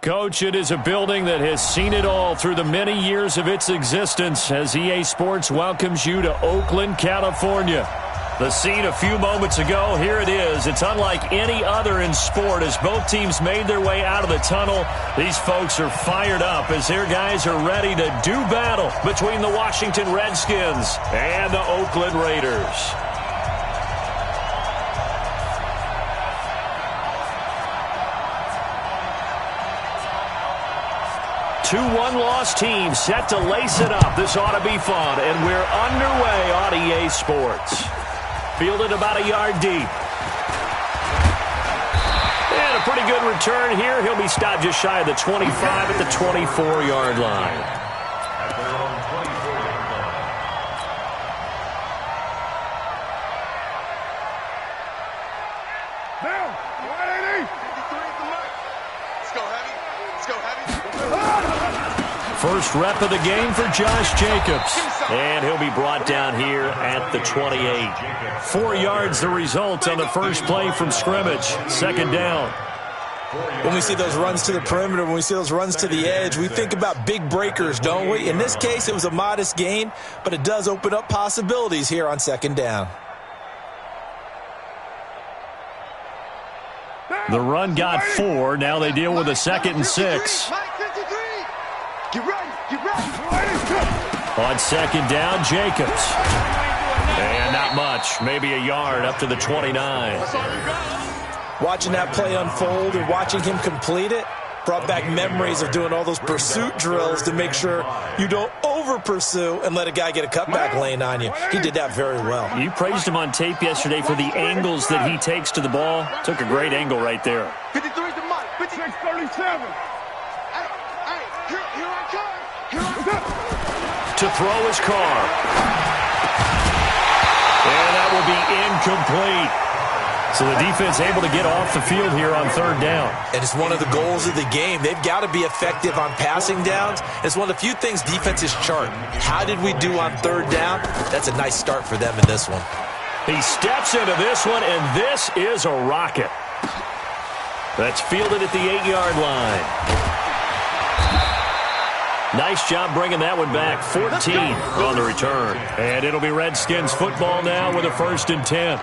Coach, it is a building that has seen it all through the many years of its existence as EA Sports welcomes you to Oakland, California. The scene a few moments ago, here it is. It's unlike any other in sport as both teams made their way out of the tunnel. These folks are fired up as their guys are ready to do battle between the Washington Redskins and the Oakland Raiders. 2-1 loss team set to lace it up. This ought to be fun, and we're underway on EA Sports. Fielded about a yard deep. And a pretty good return here. He'll be stopped just shy of the 25 at the 24-yard line. First rep of the game for Josh Jacobs. And he'll be brought down here at the 28. 4 yards the result on the first play from scrimmage. Second down. When we see those runs to the perimeter, when we see those runs to the edge, we think about big breakers, don't we? In this case, it was a modest gain, but it does open up possibilities here on second down. The run got 4. Now they deal with a 2nd and 6. Get ready, get ready. On second down, Jacobs. And not much, maybe a yard up to the 29. Watching that play unfold and watching him complete it brought back memories of doing all those pursuit drills to make sure you don't over-pursue and let a guy get a cutback lane on you. He did that very well. You praised him on tape yesterday for the angles that he takes to the ball. Took a great angle right there. 53 is the mark. 56-37. To throw his car. And that will be incomplete. So the defense able to get off the field here on third down. And it's one of the goals of the game. They've got to be effective on passing downs. It's one of the few things defenses chart. How did we do on third down? That's a nice start for them in this one. He steps into this one, and this is a rocket. That's fielded at the 8-yard line. Nice job bringing that one back. 14 on the return. And it'll be Redskins football now with a 1st and 10.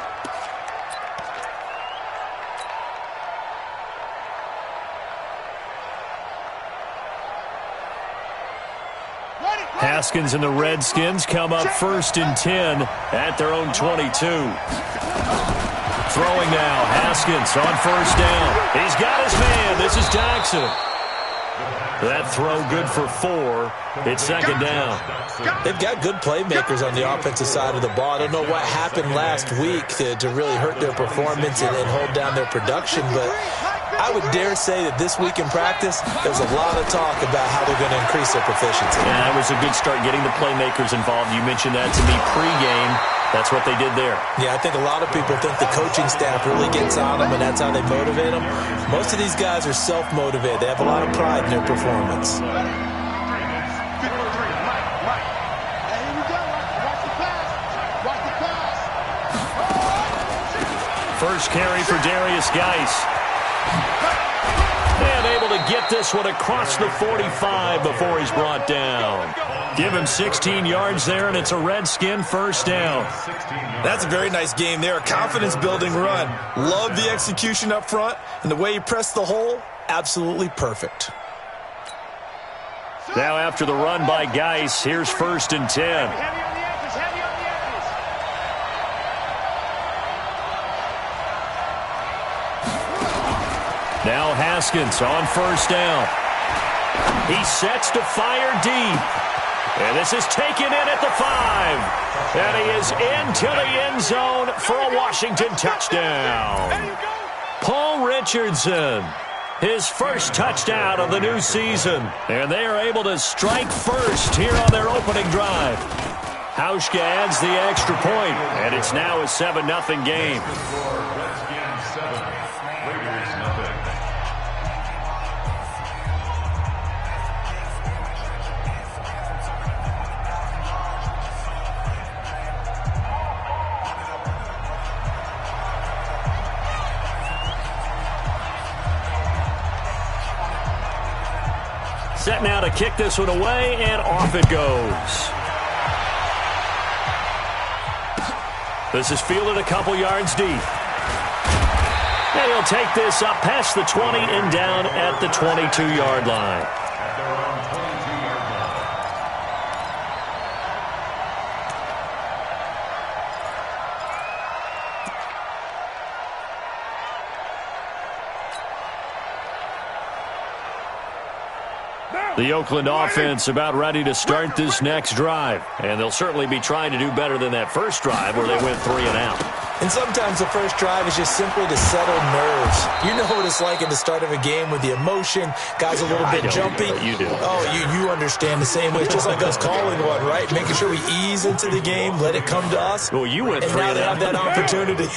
Haskins and the Redskins come up 1st and 10 at their own 22. Throwing now, Haskins on 1st down. He's got his man. This is Jackson. That throw good for 4. It's second down. They've got good playmakers on the offensive side of the ball. I don't know what happened last week to really hurt their performance and hold down their production, but I would dare say that this week in practice, there's a lot of talk about how they're going to increase their proficiency. Yeah, that was a good start getting the playmakers involved. You mentioned that to me pregame. That's what they did there. Yeah, I think a lot of people think the coaching staff really gets on them, and that's how they motivate them. Most of these guys are self-motivated. They have a lot of pride in their performance. First carry for Darius Geis. And able to get this one across the 45 before he's brought down. Give him 16 yards there, and it's a Redskin 1st down. That's a very nice game there. A confidence-building run. Love the execution up front, and the way he pressed the hole, absolutely perfect. Now after the run by Geis, here's 1st and 10. Now Haskins on 1st down. He sets to fire deep. And this is taken in at the 5. And he is into the end zone for a Washington touchdown. Paul Richardson, his first touchdown of the new season. And they are able to strike first here on their opening drive. Hauschka adds the extra point, and it's now a 7-0 game. set now to kick this one away, and off it goes. This is fielded a couple yards deep. And he'll take this up past the 20 and down at the 22-yard line. The Oakland offense about ready to start this next drive. And they'll certainly be trying to do better than that first drive where they went 3 and out. And sometimes the first drive is just simply to settle nerves. You know what it's like at the start of a game with the emotion. Guys a little bit jumpy. You do. Oh, you understand the same way. It's just like us calling one, right? Making sure we ease into the game, let it come to us. Well, you went 3 and out. And now they have that opportunity.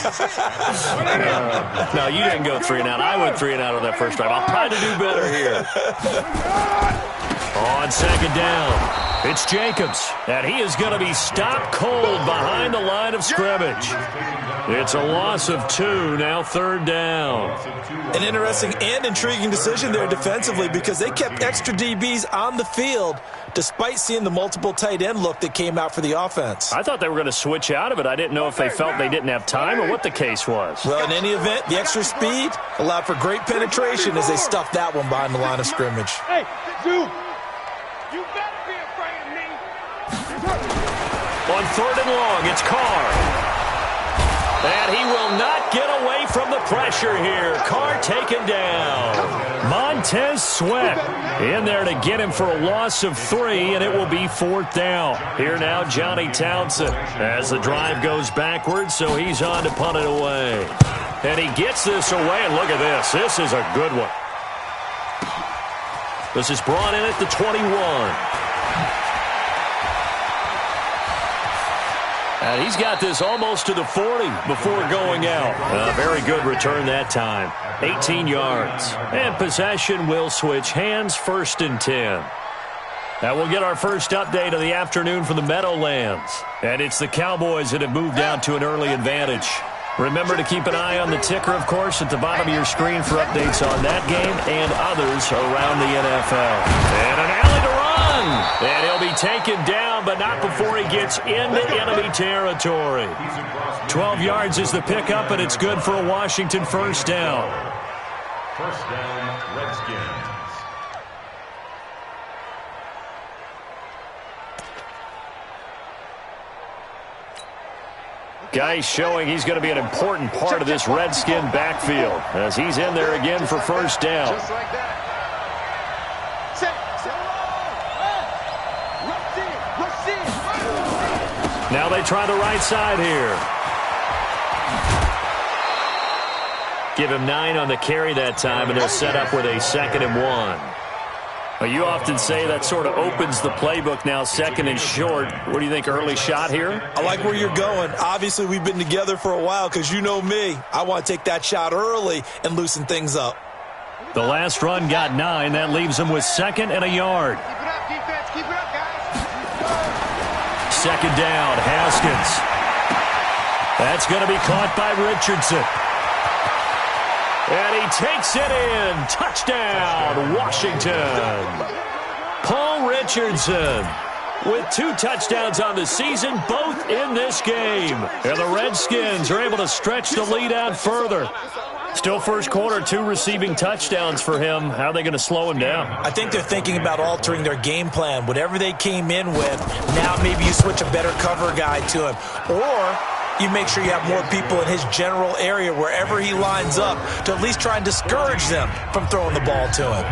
No, you didn't go 3 and out. I went 3 and out on that first drive. I'll try to do better here. On second down, it's Jacobs, and he is going to be stopped cold behind the line of scrimmage. It's a loss of 2, now third down. An interesting and intriguing decision there defensively because they kept extra DBs on the field despite seeing the multiple tight end look that came out for the offense. I thought they were going to switch out of it. I didn't know if they felt they didn't have time or what the case was. Well, in any event, the extra speed allowed for great penetration as they stuffed that one behind the line of scrimmage. Hey, you better be afraid of me. On third and long, it's Carr. And he will not get away from the pressure here. Carr taken down. Montez Sweat in there to get him for a loss of 3, and it will be 4th down. Here now, Johnny Townsend as the drive goes backwards, so he's on to punt it away. And he gets this away, and look at this. This is a good one. This is brought in at the 21. And he's got this almost to the 40 before going out. A very good return that time. 18 yards. And possession will switch hands, 1st and 10. Now we'll get our first update of the afternoon from the Meadowlands. And it's the Cowboys that have moved out to an early advantage. Remember to keep an eye on the ticker, of course, at the bottom of your screen for updates on that game and others around the NFL. And an alley to run. And he'll be taken down, but not before he gets into enemy territory. 12 yards is the pickup, and it's good for a Washington first down. First down, Redskins. Guy showing he's going to be an important part of this Redskin backfield as he's in there again for first down. Just like that. Now they try the right side here. Give him 9 on the carry that time, and they're set up with a 2nd and 1. You often say that sort of opens the playbook now, 2nd and short. What do you think, early shot here? I like where you're going. Obviously, we've been together for a while because you know me. I want to take that shot early and loosen things up. The last run got 9. That leaves him with 2nd and a yard. Keep it up, defense. Keep it up, guys. 2nd down, Haskins. That's going to be caught by Richardson. And he takes it in. Touchdown, Washington. Paul Richardson with 2 touchdowns on the season, both in this game. And the Redskins are able to stretch the lead out further. Still first quarter, 2 receiving touchdowns for him. How are they going to slow him down? I think they're thinking about altering their game plan. Whatever they came in with, now maybe you switch a better cover guy to him. Or you make sure you have more people in his general area wherever he lines up to at least try and discourage them from throwing the ball to him.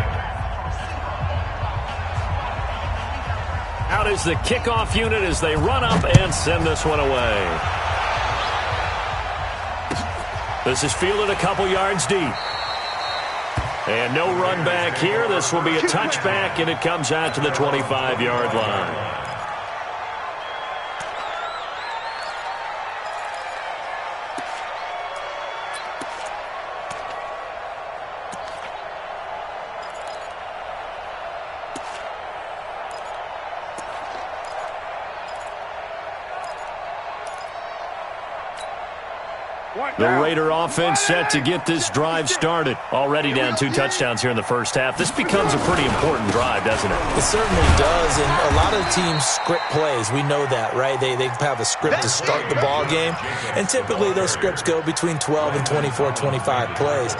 Out is the kickoff unit as they run up and send this one away. This is fielded a couple yards deep. And no run back here. This will be a touchback, and it comes out to the 25-yard line. The Raider offense set to get this drive started. Already down 2 touchdowns here in the first half. This becomes a pretty important drive, doesn't it? It certainly does, and a lot of teams script plays. We know that, right? They have a script to start the ball game, and typically those scripts go between 12 and 24, 25 plays.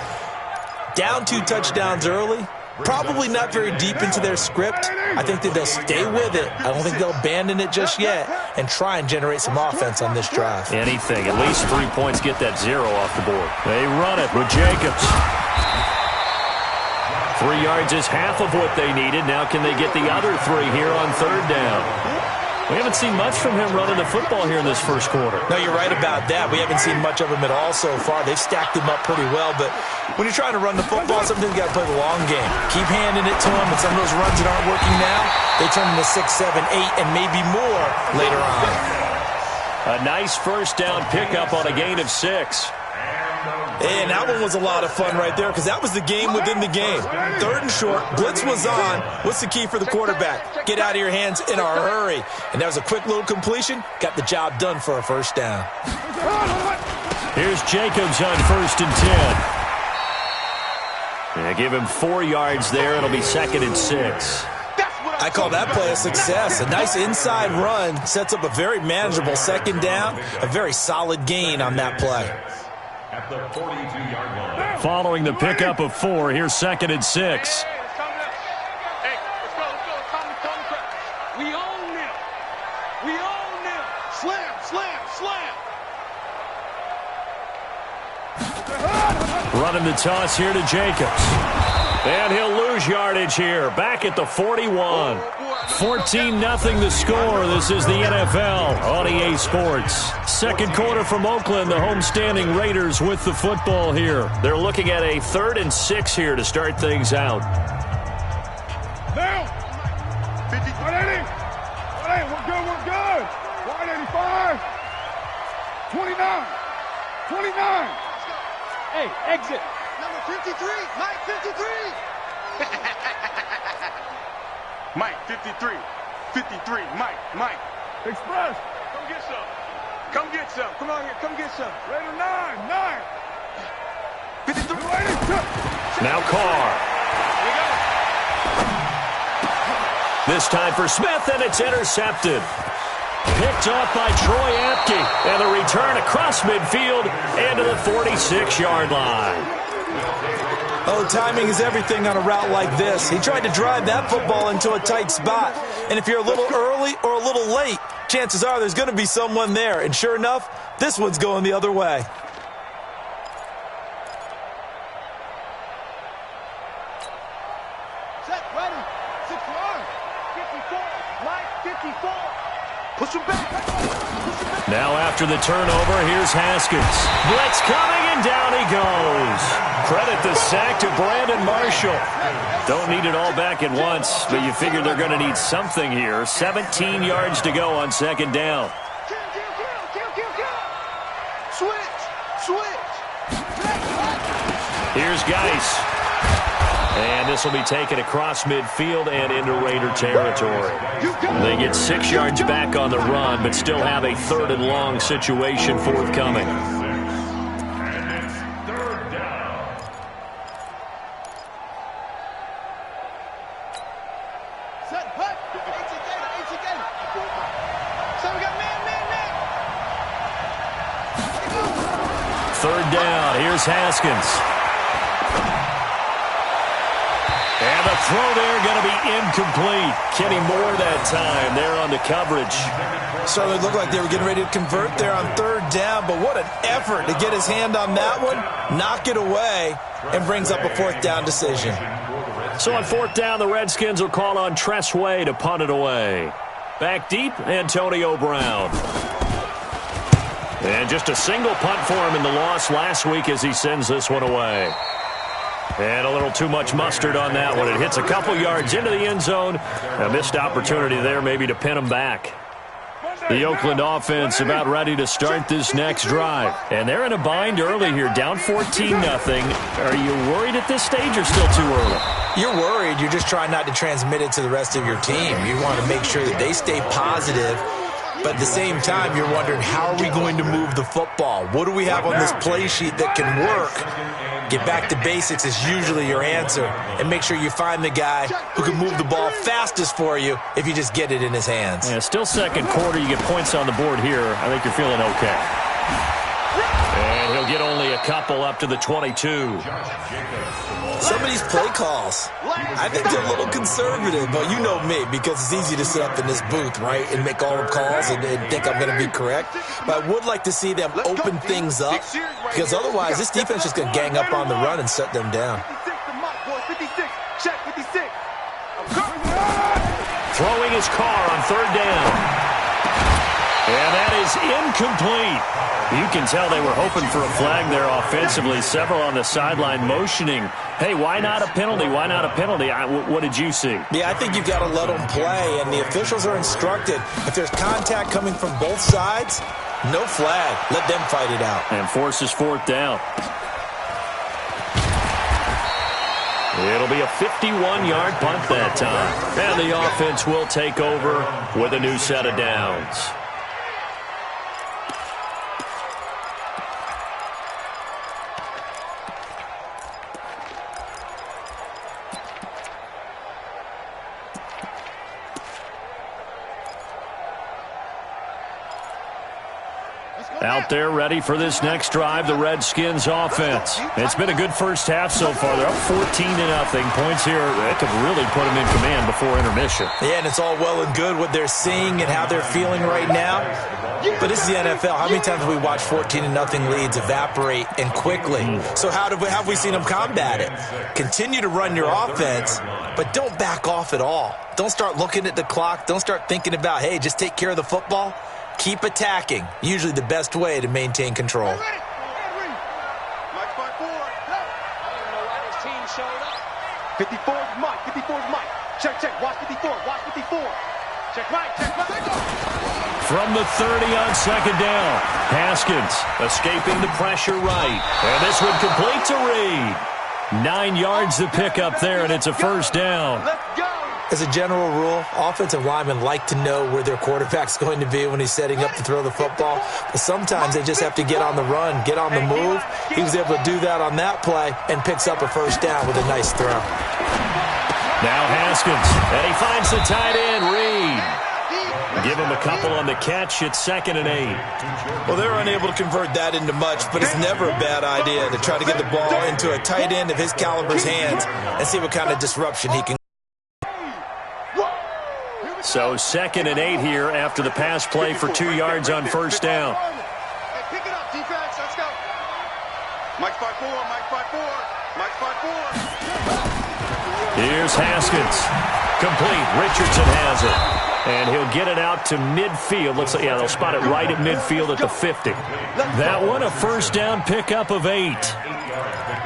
Down 2 touchdowns early, probably not very deep into their script. I think that they'll stay with it. I don't think they'll abandon it just yet and try and generate some offense on this drive. Anything. At least 3 points, get that 0 off the board. They run it with Jacobs. 3 yards is half of what they needed. Now can they get the other 3 here on 3rd down? We haven't seen much from him running the football here in this first quarter. No, you're right about that. We haven't seen much of him at all so far. They've stacked him up pretty well, but when you're trying to run the football, sometimes you got to play the long game. Keep handing it to him, and some of those runs that aren't working now, they turn into 6, 7, 8, and maybe more later on. A nice first down pickup on a gain of 6. And that one was a lot of fun right there because that was the game within the game. 3rd and short, blitz was on. What's the key for the quarterback? Get out of your hands in a hurry. And that was a quick little completion. Got the job done for a first down. Here's Jacobs on 1st and 10. They give him 4 yards there. It'll be 2nd and 6. I call that play a success. A nice inside run sets up a very manageable 2nd down. A very solid gain on that play. At the 42-yard line. Following the pickup of 4, here's 2nd and 6. Hey, let's go. We own them. We own them. Slam. Running the toss here to Jacobs. And he'll lose yardage here. Back at the 41. 14-0 the score. This is the NFL on EA Sports. Second quarter from Oakland. The homestanding Raiders with the football here. They're looking at a 3rd and 6 here to start things out. Now. 50. 180. 180. We're good. 185. 29. 29. Hey, exit. Number 53. Mike 53. Mike 53. 53. Mike. Express. Come get some. Come on here. Come get some. Raider 9. 53. Now Carr. Here we go. This time for Smith, and it's intercepted. Picked off by Troy Apke. And the return across midfield and to the 46-yard line. Oh, timing is everything on a route like this. He tried to drive that football into a tight spot. And if you're a little early or a little late, chances are there's going to be someone there. And sure enough, this one's going the other way. Set, ready. 6-1. 54. Mike 54. Push him back. Now after the turnover, here's Haskins. Blitz coming, and down he goes. Credit the sack to Brandon Marshall. Don't need it all back at once, but you figure they're going to need something here. 17 yards to go on 2nd down. Switch. Here's Geis. And this will be taken across midfield and into Raider territory. They get 6 yards back on the run, but still have a 3rd and long situation forthcoming. Set, put. So we got man. 3rd down. Here's Haskins. And the throw there going to be incomplete. Kenny Moore that time there on the coverage. Certainly looked like they were getting ready to convert there on 3rd down, but what an effort to get his hand on that one, knock it away, and brings up a 4th down decision. So on 4th down, the Redskins will call on Tress Way to punt it away. Back deep, Antonio Brown. And just a single punt for him in the loss last week as he sends this one away. And a little too much mustard on that one. It hits a couple yards into the end zone. A missed opportunity there maybe to pin him back. The Oakland offense about ready to start this next drive. And they're in a bind early here, down 14-0. Are you worried at this stage or still too early? You're worried. You're just trying not to transmit it to the rest of your team. You want to make sure that they stay positive. But at the same time, you're wondering, how are we going to move the football? What do we have on this play sheet that can work? Get back to basics is usually your answer. And make sure you find the guy who can move the ball fastest for you if you just get it in his hands. Yeah, still second quarter. You get points on the board here. I think you're feeling okay. And he'll get only a couple up to the 22. Some of these play calls, I think they're a little conservative, but you know me, because it's easy to sit up in this booth, right, and make all the calls and think I'm going to be correct. But I would like to see them open things up, because otherwise this defense is going to gang up on the run and shut them down. Throwing his car on third down. And that is incomplete. You can tell they were hoping for a flag there offensively. Several on the sideline motioning, hey, why not a penalty? Why not a penalty? What did you see? Yeah, I think you've got to let them play, and the officials are instructed. If there's contact coming from both sides, no flag. Let them fight it out. And forces fourth down. It'll be a 51-yard punt that time. And the offense will take over with a new set of downs. Out there ready for this next drive, the Redskins offense. It's been a good first half so far. They're up 14-0. Points here that could really put them in command before intermission. Yeah, and it's all well and good what they're seeing and how they're feeling right now. But this is the NFL. How many times have we watched 14-0 leads evaporate and quickly? So how have we seen them combat it? Continue to run your offense, but don't back off at all. Don't start looking at the clock. Don't start thinking about, hey, just take care of the football. Keep attacking. Usually the best way to maintain control. Mike 5-4. I don't know why this team showed up. 54 is Mike. 54 is Mike. Check, check. Watch 54. Watch 54. Check right. Check right. From the 30 on second down, Haskins escaping the pressure right. And this one complete to Reed. 9 yards to pick up there, and it's a first down. Let's go. As a general rule, offensive linemen like to know where their quarterback's going to be when he's setting up to throw the football. But sometimes they just have to get on the run, get on the move. He was able to do that on that play and picks up a first down with a nice throw. Now Haskins, and he finds the tight end, Reed. Give him a couple on the catch. It's 2nd and 8. Well, they're unable to convert that into much, but it's never a bad idea to try to get the ball into a tight end of his caliber's hands and see what kind of disruption he can. So 2nd and 8 here after the pass play for 2 yards on first down. Hey, pick it up, defense. Let's go. Mike 5-4. Mike 5-4. Mike 5-4. Here's Haskins. Complete. Richardson has it. And he'll get it out to midfield. Looks like, yeah, they'll spot it right at midfield at the 50. That one, a first down pickup of 8.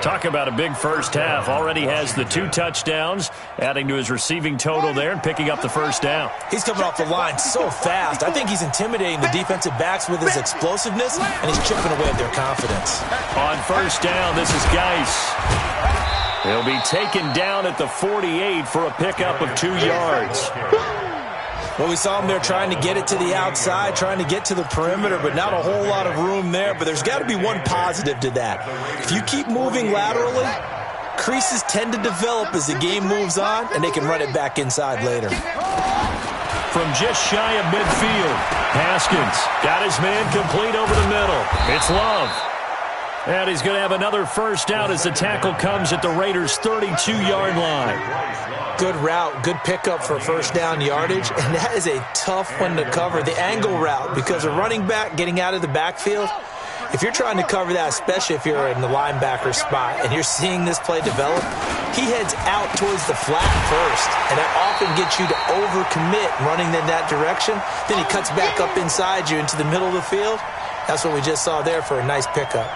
Talk about a big first half. Already has the 2 touchdowns, adding to his receiving total there and picking up the first down. He's coming off the line so fast. I think he's intimidating the defensive backs with his explosiveness, and he's chipping away at their confidence. On first down, this is Geis. He'll be taken down at the 48 for a pickup of 2 yards. Well, we saw him there trying to get it to the outside, trying to get to the perimeter, but not a whole lot of room there. But there's got to be one positive to that. If you keep moving laterally, creases tend to develop as the game moves on, and they can run it back inside later. From just shy of midfield, Haskins got his man complete over the middle. It's Love. And he's going to have another first down as the tackle comes at the Raiders' 32-yard line. Good route, good pickup for first down yardage, and that is a tough one to cover. The angle route, because a running back getting out of the backfield, if you're trying to cover that, especially if you're in the linebacker spot and you're seeing this play develop, he heads out towards the flat first, and that often gets you to overcommit running in that direction. Then he cuts back up inside you into the middle of the field. That's what we just saw there for a nice pickup.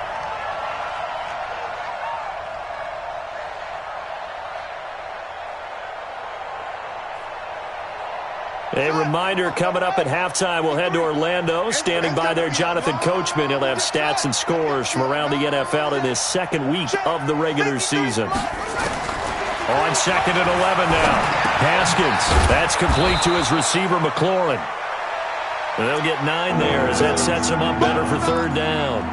A reminder, coming up at halftime, we'll head to Orlando. Standing by there, Jonathan Coachman. He'll have stats and scores from around the NFL in his second week of the regular season. On 2nd and 11 now. Haskins. That's complete to his receiver, McLaurin. They'll get 9 there as that sets them up better for third down.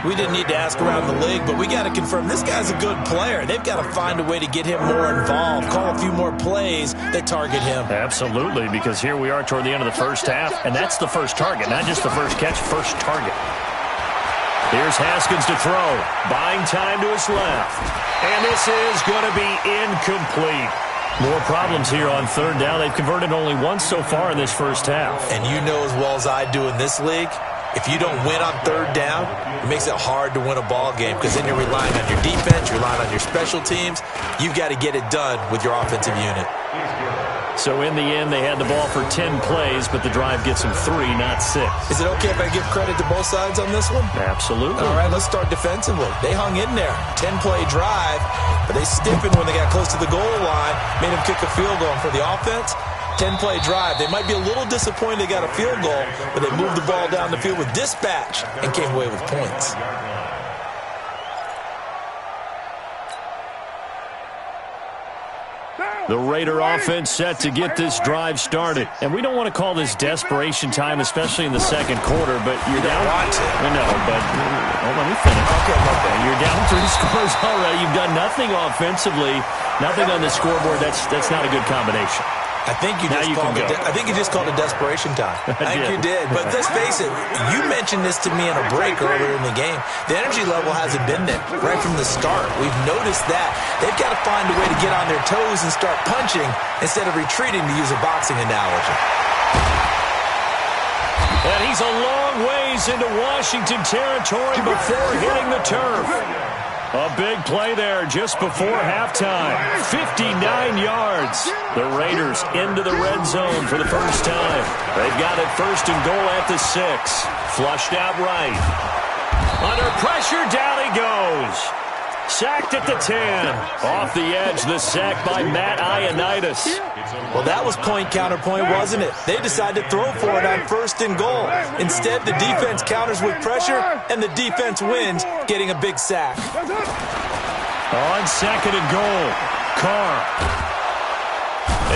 We didn't need to ask around the league, but we got to confirm this guy's a good player. They've got to find a way to get him more involved, call a few more plays that target him. Absolutely, because here we are toward the end of the first half, and that's the first target, not just the first catch, first target. Here's Haskins to throw, buying time to his left. And this is going to be incomplete. More problems here on third down. They've converted only once so far in this first half. And you know as well as I do in this league, if you don't win on third down, it makes it hard to win a ball game because then you're relying on your defense, you're relying on your special teams. You've got to get it done with your offensive unit. So in the end, they had the ball for 10 plays, but the drive gets them 3, not 6. Is it okay if I give credit to both sides on this one? Absolutely. All right, let's start defensively. They hung in there. 10-play drive, but they stiffened when they got close to the goal line, made them kick a field goal. And for the offense, 10-play drive. They might be a little disappointed they got a field goal, but they moved the ball down the field with dispatch and came away with points. The Raider offense set to get this drive started. And we don't want to call this desperation time, especially in the second quarter, but you're down. I know, but let me finish. Okay. You're down 3 scores already. You've done nothing offensively, nothing on the scoreboard. That's not a good combination. I think you just called it desperation time. I think you did. But let's face it, you mentioned this to me in a break earlier in the game. The energy level hasn't been there right from the start. We've noticed that. They've got to find a way to get on their toes and start punching instead of retreating, to use a boxing analogy. And he's a long ways into Washington territory before hitting the turf. A big play there just before halftime. 59 yards. The Raiders into the red zone for the first time. They've got it first and goal at the 6. Flushed out right. Under pressure, down he goes. Sacked at the 10. Off the edge, the sack by Matt Ioannidis. Well, that was point counterpoint, wasn't it? They decided to throw for it on first and goal. Instead, the defense counters with pressure, and the defense wins, getting a big sack. On second and goal, Carr.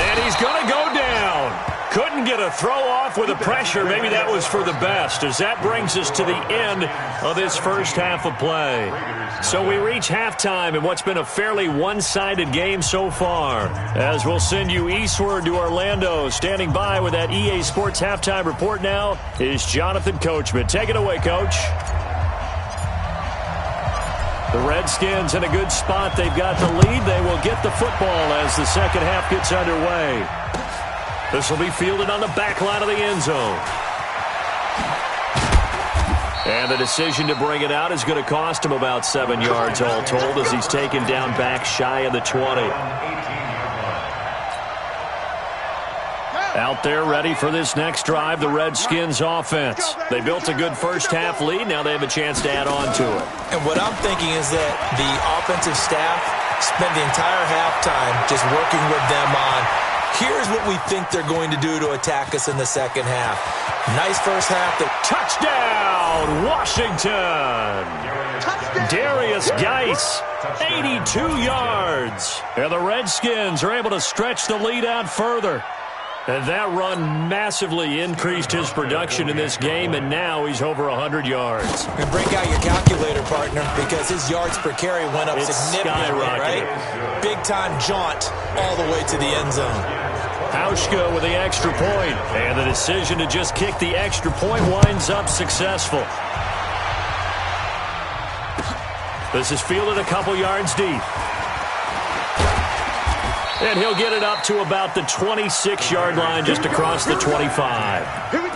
And he's going to go down. Couldn't get a throw off with the pressure. Maybe that was for the best, as that brings us to the end of this first half of play. So we reach halftime in what's been a fairly one-sided game so far. As we'll send you eastward to Orlando. Standing by with that EA Sports halftime report now is Jonathan Coachman. Take it away, Coach. The Redskins in a good spot. They've got the lead. They will get the football as the second half gets underway. This will be fielded on the back line of the end zone. And the decision to bring it out is going to cost him about 7 yards all told, as he's taken down back shy of the 20. Out there ready for this next drive, the Redskins offense. They built a good first half lead. Now they have a chance to add on to it. And what I'm thinking is that the offensive staff spent the entire halftime just working with them on, here's what we think they're going to do to attack us in the second half. Nice first half. Touchdown, Washington. Darius Geis, 82 yards. And the Redskins are able to stretch the lead out further. And that run massively increased his production in this game, and now he's over 100 yards. And break out your calculator, partner, because his yards per carry went up significantly, right? Big-time jaunt all the way to the end zone. Hauschka with the extra point, and the decision to just kick the extra point winds up successful. This is fielded a couple yards deep. And he'll get it up to about the 26-yard line, just across the 25. Here we go.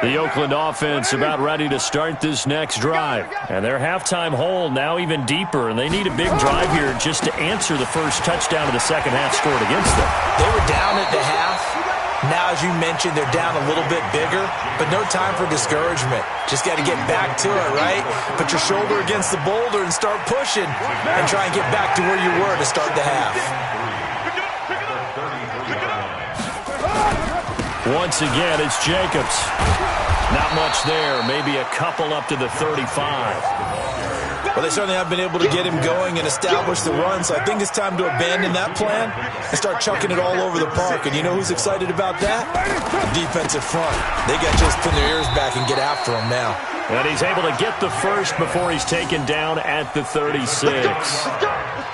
The Oakland offense about ready to start this next drive. And their halftime hole now even deeper, and they need a big drive here just to answer the first touchdown of the second half scored against them. They were down at the half. Now, as you mentioned, they're down a little bit bigger, but no time for discouragement. Just got to get back to it, right? Put your shoulder against the boulder and start pushing and try and get back to where you were to start the half. Once again, it's Jacobs. Not much there. Maybe a couple up to the 35. Well, they certainly have been able to get him going and establish the run, so I think it's time to abandon that plan and start chucking it all over the park. And you know who's excited about that? The defensive front. They got just pin their ears back and get after him now. And he's able to get the first before he's taken down at the 36.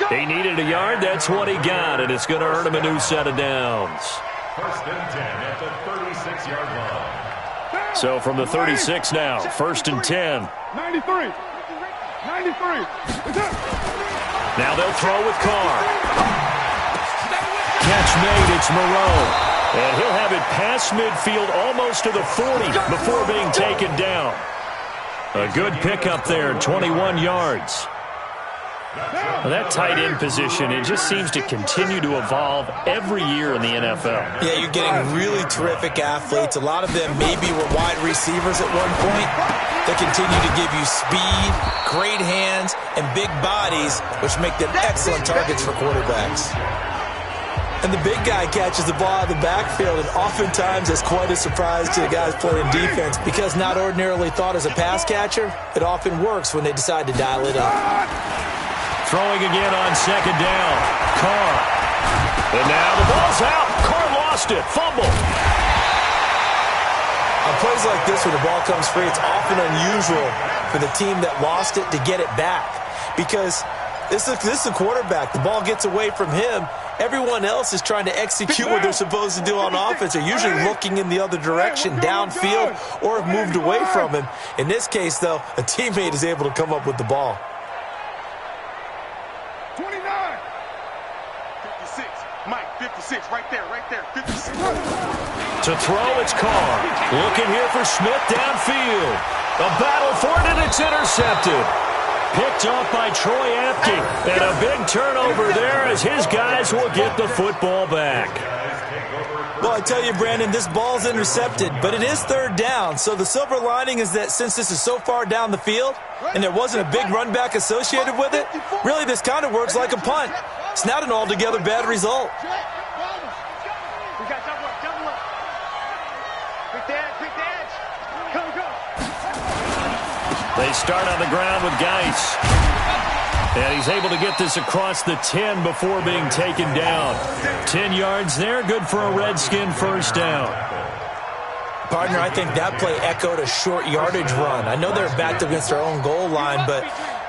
He needed a yard. That's what he got, and it's going to earn him a new set of downs. First and 10 at the 36-yard line. So from the 36 now, first and 10. 93. 93. Now they'll throw with Carr. Catch made, it's Moreau. And he'll have it past midfield almost to the 40 before being taken down. A good pickup there, 21 yards. Well, that tight end position, it just seems to continue to evolve every year in the NFL. Yeah, you're getting really terrific athletes. A lot of them maybe were wide receivers at one point. They continue to give you speed, great hands, and big bodies, which make them excellent targets for quarterbacks. And the big guy catches the ball out of the backfield, and oftentimes it's quite a surprise to the guys playing defense because not ordinarily thought as a pass catcher, it often works when they decide to dial it up. Throwing again on second down. Carr. And now the ball's out. Carr lost it. Fumble. On plays like this where the ball comes free, it's often unusual for the team that lost it to get it back because this is the quarterback. The ball gets away from him. Everyone else is trying to execute what they're supposed to do on offense. They're usually looking in the other direction, downfield, or have moved away from him. In this case, though, a teammate is able to come up with the ball. 29. 56. Mike, 56. Right there, 56. To throw, it's Carr. Looking here for Smith downfield. A battle for it, and it's intercepted. Picked off by Troy Apke. And a big turnover there as his guys will get the football back. Well, I tell you, Brandon, this ball's intercepted, but it is third down. So the silver lining is that since this is so far down the field and there wasn't a big run back associated with it, really this kind of works like a punt. It's not an altogether bad result. We got double up. Quick edge. Go. They start on the ground with Geis. And he's able to get this across the 10 before being taken down. 10 yards there, good for a Redskin first down. Partner, I think that play echoed a short yardage run. I know they're backed against their own goal line, but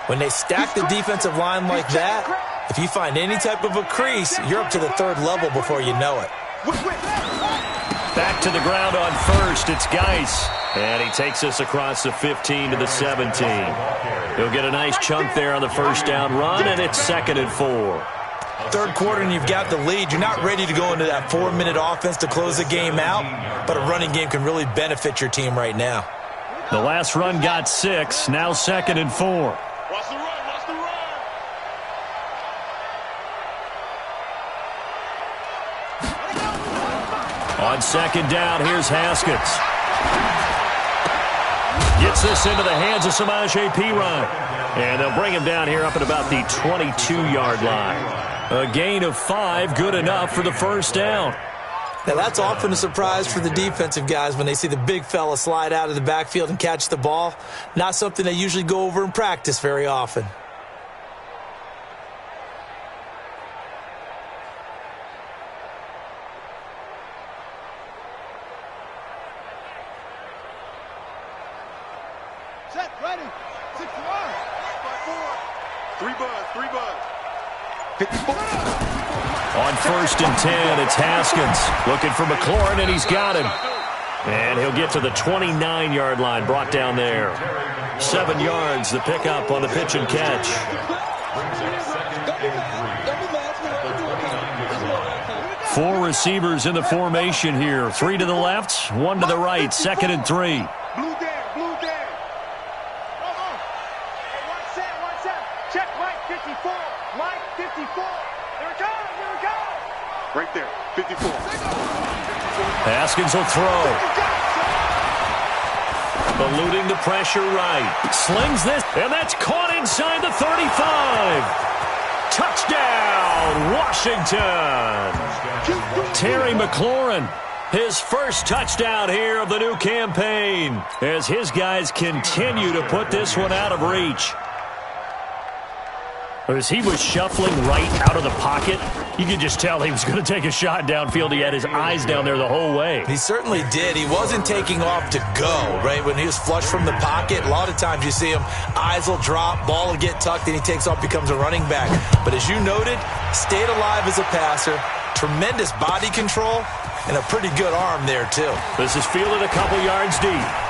when they stack the defensive line like that, if you find any type of a crease, you're up to the third level before you know it. Back to the ground on first, it's Geis. And he takes us across the 15 to the 17. He'll get a nice chunk there on the first down run, and it's 2nd and 4. Third quarter and you've got the lead. You're not ready to go into that 4-minute offense to close the game out, but a running game can really benefit your team right now. The last run got 6, now 2nd and 4. Watch the run. On second down, here's Haskins. Gets this into the hands of Samaje Perine. And they'll bring him down here up at about the 22-yard line. A gain of 5, good enough for the first down. Now, that's often a surprise for the defensive guys when they see the big fella slide out of the backfield and catch the ball. Not something they usually go over in practice very often. Set, ready. 61. 3 bud. 54. On first and 10, it's Haskins looking for McLaurin, and he's got him. And he'll get to the 29-yard line, brought down there. 7 yards, the pickup on the pitch and catch. 4 receivers in the formation here. 3 to the left, 1 to the right, 2nd and 3. Blue down. One set. Check Mike 54. Mike 54. Here we go. Right there, 54. Haskins will throw. Eluding the pressure right. Slings this, and that's caught inside the 35. Touchdown, Washington. Terry McLaurin His first touchdown here of the new campaign as his guys continue to put this one out of reach. As he was shuffling right out of the pocket, you could just tell he was going to take a shot downfield. He had his eyes down there the whole way. He certainly did. He wasn't taking off to go, right? When he was flush from the pocket, a lot of times you see him, eyes will drop, ball will get tucked, and he takes off, becomes a running back. But as you noted, stayed alive as a passer, tremendous body control, and a pretty good arm there, too. This is fielded a couple yards deep.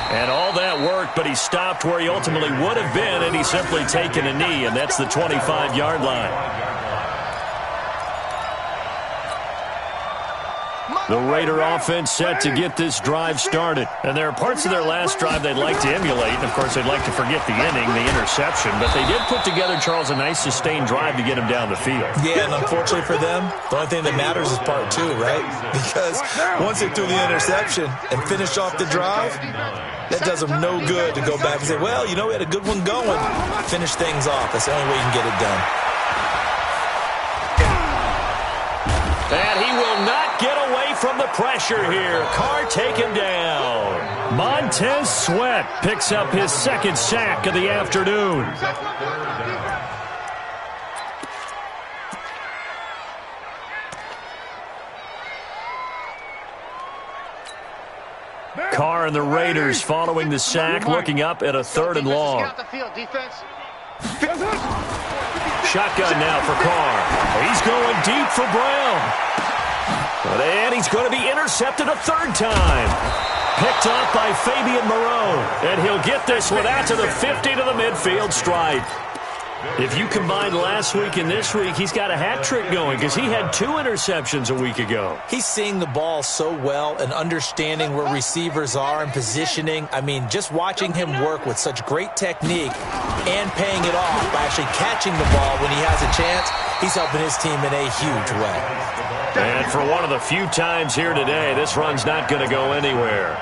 And all that worked, but he stopped where he ultimately would have been, and he's simply taken a knee, and that's the 25-yard line. The Raider offense set to get this drive started. And there are parts of their last drive they'd like to emulate. And, of course, they'd like to forget the inning, the interception. But they did put together, Charles, a nice sustained drive to get him down the field. Yeah, and unfortunately for them, the only thing that matters is part two, right? Because once they threw the interception and finished off the drive, that does them no good to go back and say, well, you know, we had a good one going. Finish things off. That's the only way you can get it done. And he will not get away from the pressure here. Carr taken down. Montez Sweat picks up his second sack of the afternoon. Carr and the Raiders following the sack, looking up at a 3rd and long. Shotgun now for Carr. He's going deep for Brown. And he's going to be intercepted a 3rd time. Picked up by Fabian Moreau. And he'll get this one out to the 50 to the midfield stripe. If you combine last week and this week, he's got a hat trick going because he had 2 interceptions a week ago. He's seeing the ball so well and understanding where receivers are and positioning. I mean, just watching him work with such great technique and paying it off by actually catching the ball when he has a chance, he's helping his team in a huge way. And for one of the few times here today, this run's not going to go anywhere.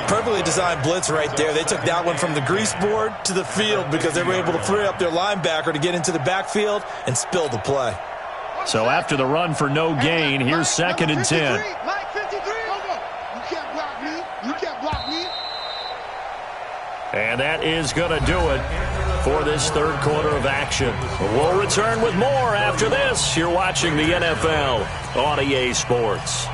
Perfectly designed blitz right there. They took that one from the grease board to the field because they were able to free up their linebacker to get into the backfield and spill the play. So after the run for no gain, here's 2nd and 10. Mike 53. You can't block me. You can't block me. And that is going to do it for this 3rd quarter of action. We'll return with more after this. You're watching the NFL on EA Sports.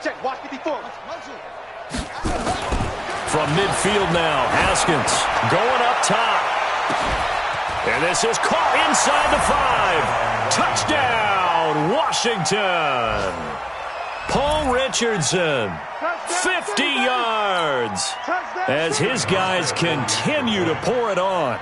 Check. Watch 54. From midfield now, Haskins going up top. And this is caught inside the 5. Touchdown, Washington. Paul Richardson, 50 yards, as his guys continue to pour it on.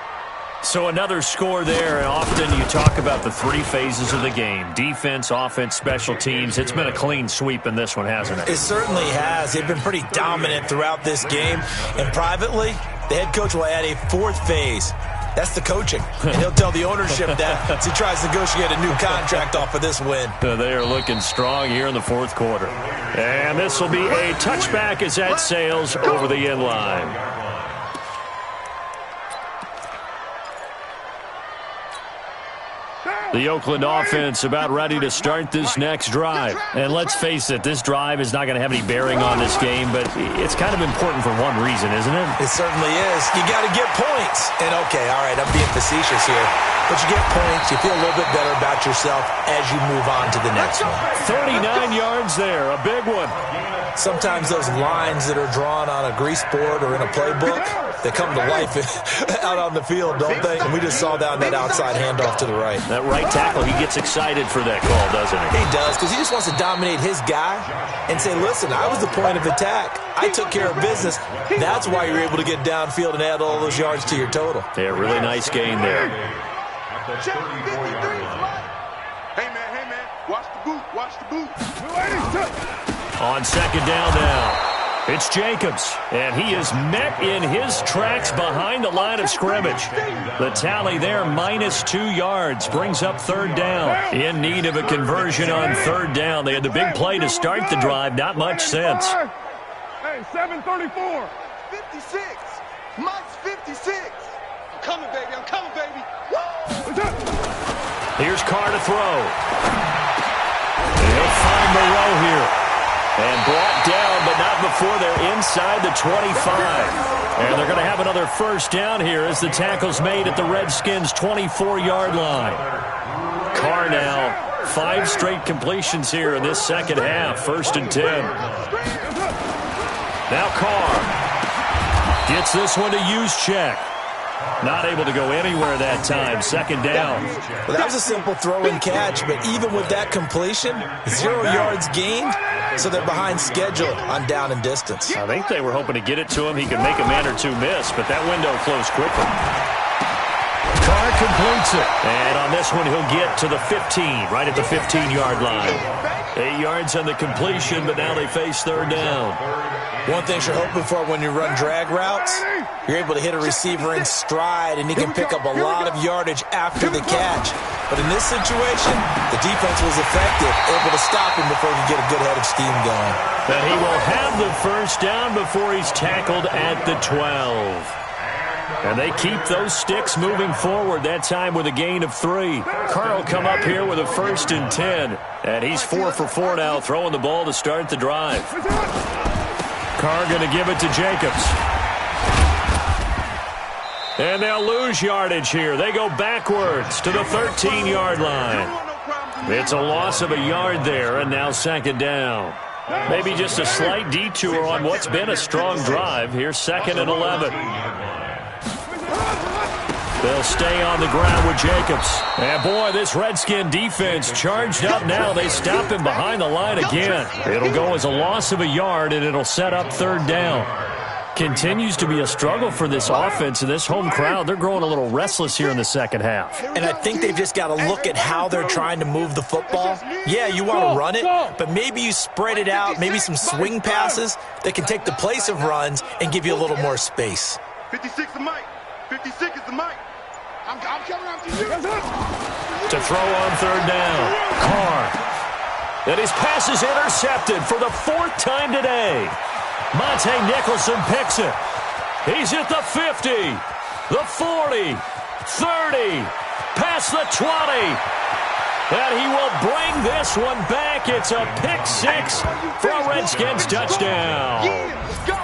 So another score there, and often you talk about the 3 phases of the game. Defense, offense, special teams. It's been a clean sweep in this one, hasn't it? It certainly has. They've been pretty dominant throughout this game. And privately, the head coach will add a 4th phase. That's the coaching. And he'll tell the ownership that as he tries to negotiate a new contract off of this win. They are looking strong here in the 4th quarter. And this will be a touchback as that sails over the end line. The Oakland offense about ready to start this next drive. And let's face it, this drive is not going to have any bearing on this game, but it's kind of important for one reason, isn't it? It certainly is. You got to get points. And, okay, all right, I'm being facetious here. But you get points, you feel a little bit better about yourself as you move on to the next one. 39 yards there, a big one. Sometimes those lines that are drawn on a grease board or in a playbook, they come to life out on the field, don't they? And we just saw down that outside handoff to the right. That right tackle, he gets excited for that call, doesn't he? He does, because he just wants to dominate his guy and say, listen, I was the point of attack. I took care of business. That's why you're able to get downfield and add all those yards to your total. Yeah, really nice gain there. Check 53. Hey, man. Watch the boot. On 2nd down now, it's Jacobs, and he is met in his tracks behind the line of scrimmage. The tally there, -2 yards, brings up 3rd down. In need of a conversion on 3rd down. They had the big play to start the drive, not much since. Hey, 7:34. 56. Mike's 56. I'm coming, baby. I'm coming, baby. Here's Carr to throw. And he'll find Moreau here. And brought down, but not before they're inside the 25. And they're going to have another first down here as the tackle's made at the Redskins' 24-yard line. Carr now, 5 straight completions here in this second half. 1st and 10. Now Carr gets this one to Juszczyk. Not able to go anywhere that time. 2nd down. Well, that was a simple throw and catch, but even with that completion, 0 yards gained, so they're behind schedule on down and distance. I think they were hoping to get it to him. He could make a man or two miss, but that window closed quickly. Carr completes it. And on this one, he'll get to the 15, right at the 15-yard line. 8 yards on the completion, but now they face 3rd down. One thing you're hoping for when you run drag routes, you're able to hit a receiver in stride, and he can pick up a lot of yardage after the catch. But in this situation, the defense was effective, able to stop him before he could get a good head of steam going. And he will have the first down before he's tackled at the 12. And they keep those sticks moving forward, that time with a gain of 3. Carr will come up here with a 1st and 10. And he's 4 for 4 now, throwing the ball to start the drive. Carr going to give it to Jacobs. And they'll lose yardage here. They go backwards to the 13-yard line. It's a loss of a yard there, and now 2nd down. Maybe just a slight detour on what's been a strong drive. Here's 2nd and 11. They'll stay on the ground with Jacobs. And boy, this Redskin defense charged up now. They stop him behind the line again. It'll go as a loss of a yard, and it'll set up 3rd down. Continues to be a struggle for this offense and this home crowd. They're growing a little restless here in the second half. And I think they've just got to look at how they're trying to move the football. Yeah, you want to run it, but maybe you spread it out, maybe some swing passes that can take the place of runs and give you a little more space. 56 is Mike. 56 is the Mike. I'm coming after you. To throw on 3rd down. Carr. And his pass is intercepted for the 4th time today. Monte Nicholson picks it. He's at the 50, the 40, 30, past the 20. And he will bring this one back. It's a pick 6 for a Redskins touchdown. Let's go.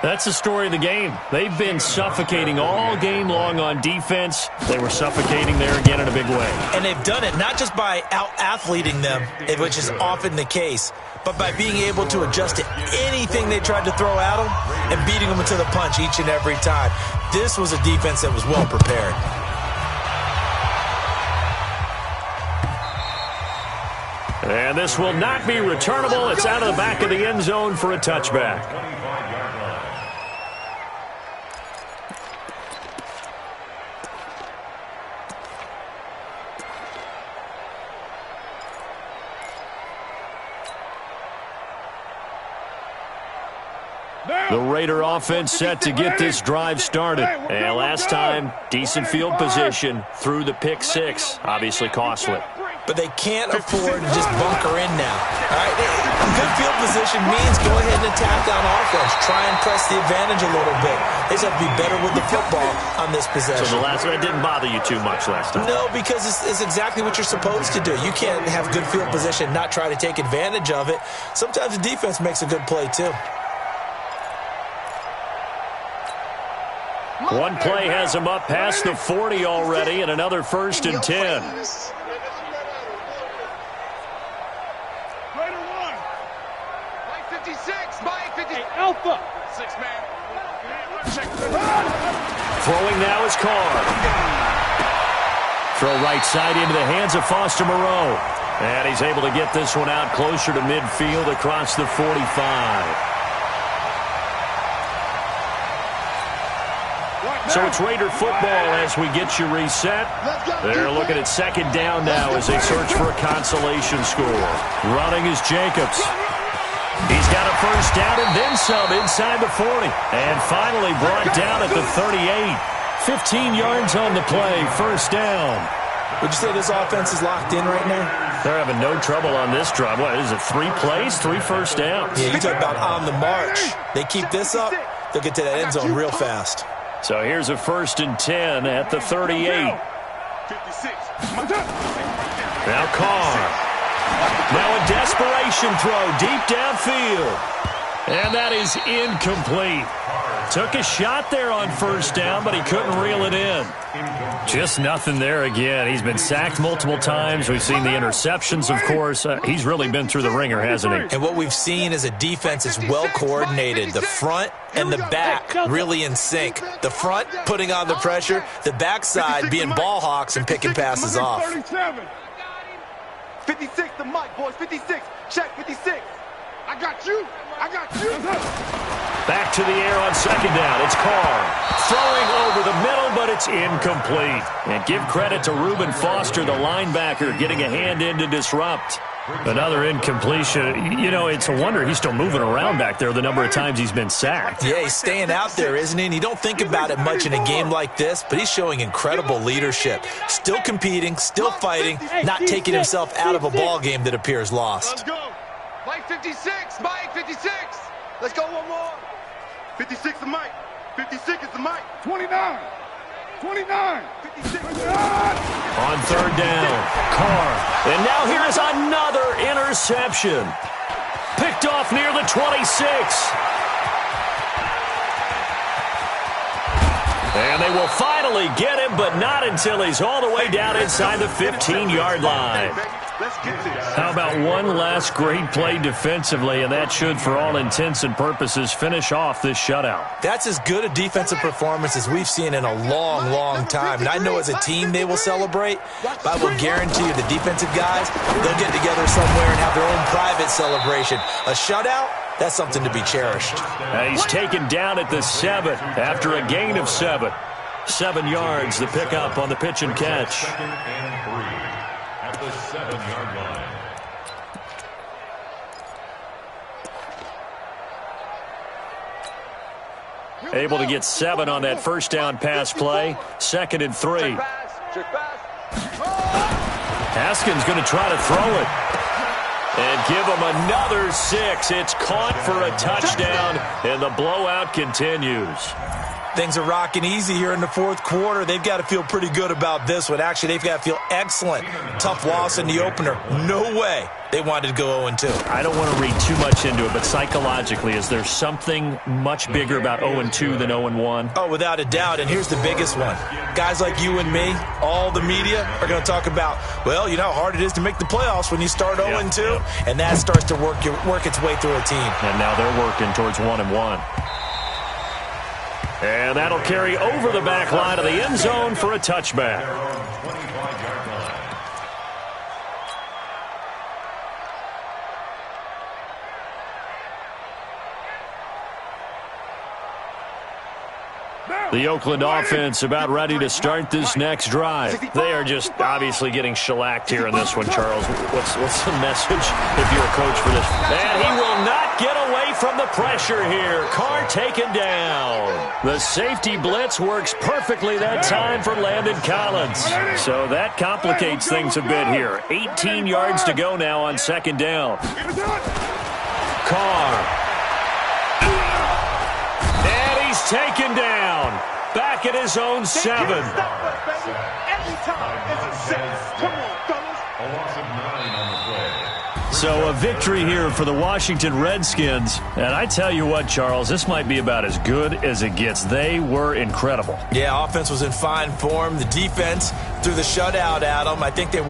That's the story of the game. They've been suffocating all game long on defense. They were suffocating there again in a big way. And they've done it not just by out-athleting them, which is often the case, but by being able to adjust to anything they tried to throw at them and beating them to the punch each and every time. This was a defense that was well prepared. And this will not be returnable. It's out of the back of the end zone for a touchback. The Raider offense set to get this drive started. And last time, decent field position through the pick 6. Obviously costly. But they can't afford to just bunker in now. All right, good field position means go ahead and attack on offense. Try and press the advantage a little bit. They just have to be better with the football on this possession. So the last one didn't bother you too much last time? No, because it's exactly what you're supposed to do. You can't have good field position and not try to take advantage of it. Sometimes the defense makes a good play, too. One play has him up past the 40 already, and another 1st and 10. Mike 56. Mike 56. Hey, Alpha. 6 man. Throwing now is Carr. Throw right side into the hands of Foster Moreau. And he's able to get this one out closer to midfield across the 45. So it's Raider football as we get you reset. They're looking at 2nd down now as they search for a consolation score. Running is Jacobs. He's got a first down and then some inside the 40. And finally brought down at the 38. 15 yards on the play, 1st down. Would you say this offense is locked in right now? They're having no trouble on this drive. What is it, 3 plays, 3 first downs? Yeah, you talk about on the march. They keep this up, they'll get to that end zone real fast. So here's a 1st and 10 at the 38. 56. Now Carr. Now a desperation throw deep downfield. And that is incomplete. Took a shot there on 1st down, but he couldn't reel it in. Just nothing there again. He's been sacked multiple times. We've seen the interceptions, of course. He's really been through the ringer, hasn't he? And what we've seen is a defense that's well coordinated. The front and the back really in sync. The front putting on the pressure, the backside being ball hawks and picking passes off. 56 to Mike, boys. 56. Check 56. I got you. I got you. Back to the air on 2nd down. It's Carr. Throwing over the middle, but it's incomplete. And give credit to Reuben Foster, the linebacker, getting a hand in to disrupt. Another incompletion. You know, it's a wonder he's still moving around back there the number of times he's been sacked. Yeah, he's staying out there, isn't he? And you don't think about it much in a game like this, but he's showing incredible leadership. Still competing, still fighting, not taking himself out of a ball game that appears lost. Let's go. Mike 56. Mike 56. Let's go one more. 56 to Mike. 56 is the Mike. 29. 29. 56. On 3rd down, Carr. And now here's another interception. Picked off near the 26. And they will finally get him, but not until he's all the way down inside the 15-yard line. Let's get this. How about one last great play defensively, and that should, for all intents and purposes, finish off this shutout. That's as good a defensive performance as we've seen in a long, long time. And I know as a team they will celebrate, but I will guarantee you the defensive guys, they'll get together somewhere and have their own private celebration. A shutout, that's something to be cherished. He's taken down at the 7 after a gain of 7. 7 yards, the pickup on the pitch and catch. 2nd and 3 at the 7-yard line. Able to get 7 on that 1st down pass play. 2nd and 3. Check pass. Haskins going to try to throw it. And give him another 6. It's caught for a touchdown, and the blowout continues. Things are rocking easy here in the 4th quarter. They've got to feel pretty good about this one. Actually, they've got to feel excellent. Tough loss in the opener. No way they wanted to go 0-2. I don't want to read too much into it, but psychologically, is there something much bigger about 0-2 than 0-1? Oh, without a doubt, and here's the biggest one. Guys like you and me, all the media, are going to talk about, well, you know how hard it is to make the playoffs when you start 0-2, and that starts to work its way through a team. And now they're working towards 1-1. And that'll carry over the back line of the end zone for a touchback. The Oakland offense about ready to start this next drive. They are just obviously getting shellacked here in this one, Charles. What's the message if you're a coach for this? And he will not get away from the pressure here. Carr taken down. The safety blitz works perfectly that time for Landon Collins. So that complicates things a bit here. 18 yards to go now on 2nd down. Carr. And he's taken down. Back at his own 7. Every time it's a 6. Come on, fellas. A loss of 9 on the play. So a victory here for the Washington Redskins. And I tell you what, Charles, this might be about as good as it gets. They were incredible. Yeah, offense was in fine form. The defense threw the shutout at them. I think they